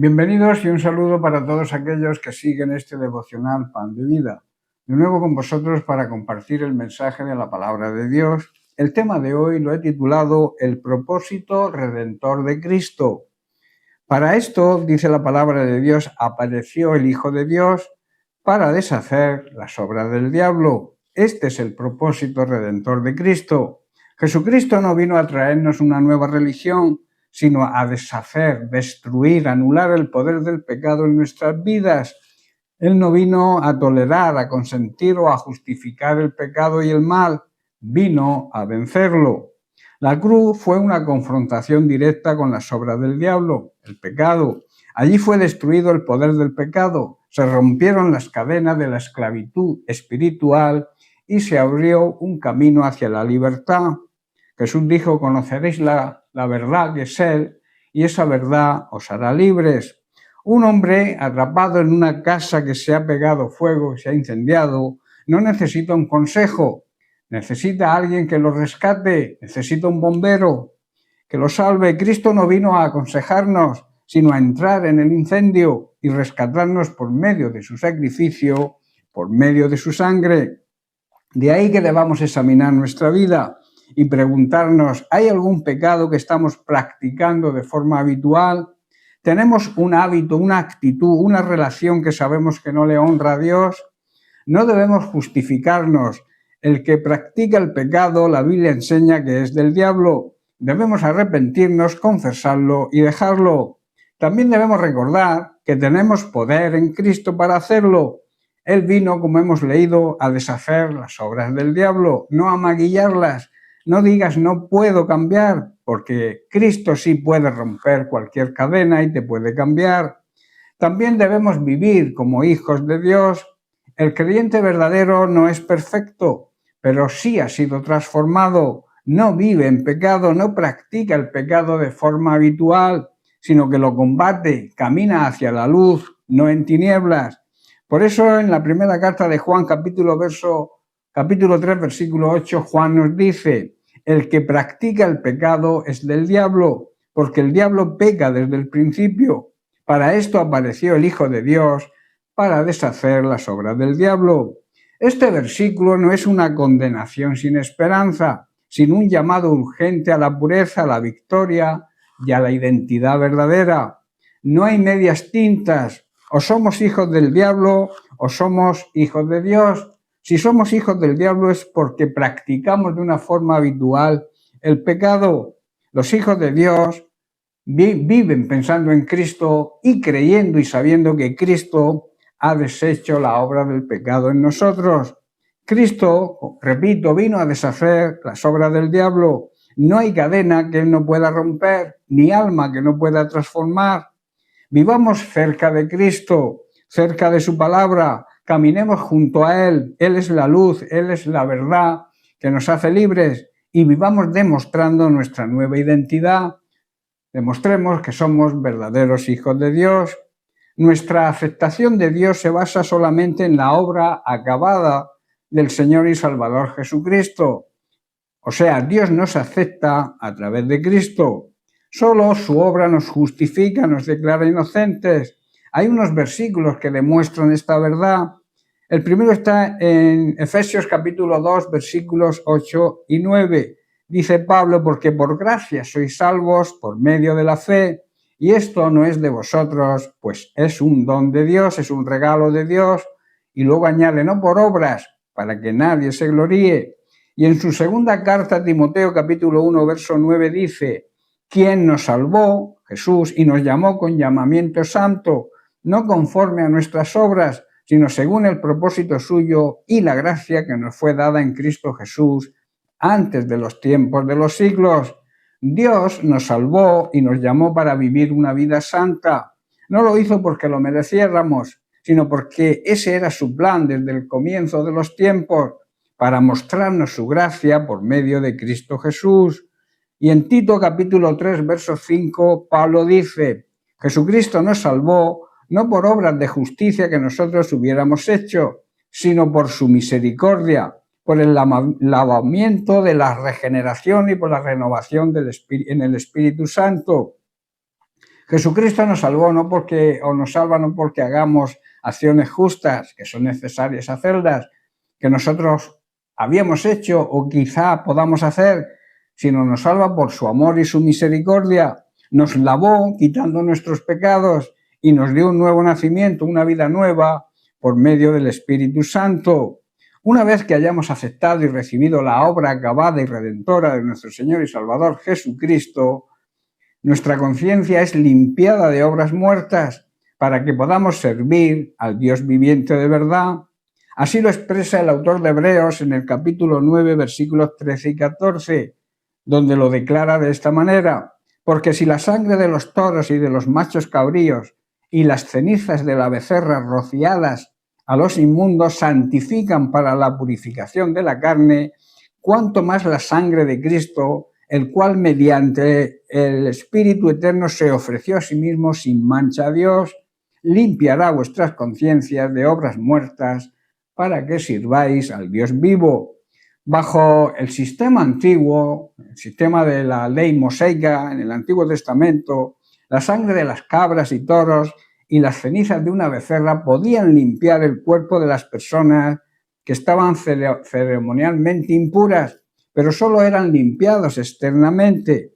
Bienvenidos y un saludo para todos aquellos que siguen este devocional Pan de Vida. De nuevo con vosotros para compartir el mensaje de la palabra de Dios. El tema de hoy lo he titulado El propósito redentor de Cristo. Para esto, dice la palabra de Dios, apareció el Hijo de Dios para deshacer las obras del diablo. Este es el propósito redentor de Cristo. Jesucristo no vino a traernos una nueva religión, sino a deshacer, destruir, anular el poder del pecado en nuestras vidas. Él no vino a tolerar, a consentir o a justificar el pecado y el mal, vino a vencerlo. La cruz fue una confrontación directa con las obras del diablo, el pecado. Allí fue destruido el poder del pecado, se rompieron las cadenas de la esclavitud espiritual y se abrió un camino hacia la libertad. Jesús dijo, conoceréis la verdad que es Él, y esa verdad os hará libres. Un hombre atrapado en una casa que se ha pegado fuego, se ha incendiado, no necesita un consejo, necesita a alguien que lo rescate, necesita un bombero que lo salve. Cristo no vino a aconsejarnos, sino a entrar en el incendio y rescatarnos por medio de su sacrificio, por medio de su sangre. De ahí que debamos examinar nuestra vida y preguntarnos, ¿hay algún pecado que estamos practicando de forma habitual? ¿Tenemos un hábito, una actitud, una relación que sabemos que no le honra a Dios? No debemos justificarnos. El que practica el pecado, la Biblia enseña que es del diablo. Debemos arrepentirnos, confesarlo y dejarlo. También debemos recordar que tenemos poder en Cristo para hacerlo. Él vino, como hemos leído, a deshacer las obras del diablo, no a maquillarlas. No digas no puedo cambiar, porque Cristo sí puede romper cualquier cadena y te puede cambiar. También debemos vivir como hijos de Dios. El creyente verdadero no es perfecto, pero sí ha sido transformado. No vive en pecado, no practica el pecado de forma habitual, sino que lo combate, camina hacia la luz, no en tinieblas. Por eso en la primera carta de Juan, capítulo 3, versículo 8, Juan nos dice, el que practica el pecado es del diablo, porque el diablo peca desde el principio. Para esto apareció el Hijo de Dios, para deshacer las obras del diablo. Este versículo no es una condenación sin esperanza, sino un llamado urgente a la pureza, a la victoria y a la identidad verdadera. No hay medias tintas. O somos hijos del diablo o somos hijos de Dios. Si somos hijos del diablo es porque practicamos de una forma habitual el pecado. Los hijos de Dios viven pensando en Cristo y creyendo y sabiendo que Cristo ha deshecho la obra del pecado en nosotros. Cristo, repito, vino a deshacer las obras del diablo. No hay cadena que Él no pueda romper, ni alma que no pueda transformar. Vivamos cerca de Cristo, cerca de su palabra, caminemos junto a Él. Él es la luz, Él es la verdad que nos hace libres y vivamos demostrando nuestra nueva identidad. Demostremos que somos verdaderos hijos de Dios. Nuestra aceptación de Dios se basa solamente en la obra acabada del Señor y Salvador Jesucristo. O sea, Dios nos acepta a través de Cristo. Solo su obra nos justifica, nos declara inocentes. Hay unos versículos que demuestran esta verdad. El primero está en Efesios capítulo 2, versículos 8 y 9. Dice Pablo, porque por gracia sois salvos por medio de la fe, y esto no es de vosotros, pues es un don de Dios, es un regalo de Dios, y luego añade, no por obras, para que nadie se gloríe. Y en su segunda carta a Timoteo, capítulo 1, verso 9, dice, quien nos salvó, Jesús, y nos llamó con llamamiento santo, no conforme a nuestras obras, sino según el propósito suyo y la gracia que nos fue dada en Cristo Jesús antes de los tiempos de los siglos. Dios nos salvó y nos llamó para vivir una vida santa. No lo hizo porque lo mereciéramos, sino porque ese era su plan desde el comienzo de los tiempos, para mostrarnos su gracia por medio de Cristo Jesús. Y en Tito capítulo 3, verso 5, Pablo dice, Jesucristo nos salvó no por obras de justicia que nosotros hubiéramos hecho, sino por su misericordia, por el lavamiento de la regeneración y por la renovación en el Espíritu Santo. Jesucristo nos salvó nos salva no porque hagamos acciones justas, que son necesarias hacerlas, que nosotros habíamos hecho o quizá podamos hacer, sino nos salva por su amor y su misericordia. Nos lavó quitando nuestros pecados y nos dio un nuevo nacimiento, una vida nueva por medio del Espíritu Santo. Una vez que hayamos aceptado y recibido la obra acabada y redentora de nuestro Señor y Salvador Jesucristo, nuestra conciencia es limpiada de obras muertas para que podamos servir al Dios viviente de verdad. Así lo expresa el autor de Hebreos en el capítulo 9, versículos 13 y 14, donde lo declara de esta manera: porque si la sangre de los toros y de los machos cabríos y las cenizas de la becerra rociadas a los inmundos santifican para la purificación de la carne, cuánto más la sangre de Cristo, el cual mediante el Espíritu Eterno se ofreció a sí mismo sin mancha a Dios, limpiará vuestras conciencias de obras muertas para que sirváis al Dios vivo. Bajo el sistema antiguo, el sistema de la ley mosaica en el Antiguo Testamento, la sangre de las cabras y toros y las cenizas de una becerra podían limpiar el cuerpo de las personas que estaban ceremonialmente impuras, pero solo eran limpiados externamente.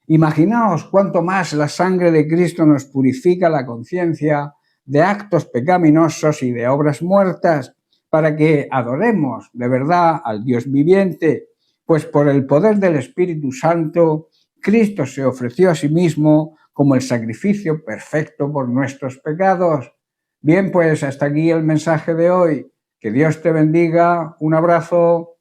Imaginaos cuánto más la sangre de Cristo nos purifica la conciencia de actos pecaminosos y de obras muertas, para que adoremos de verdad al Dios viviente, pues por el poder del Espíritu Santo, Cristo se ofreció a sí mismo como el sacrificio perfecto por nuestros pecados. Bien, pues hasta aquí el mensaje de hoy. Que Dios te bendiga. Un abrazo.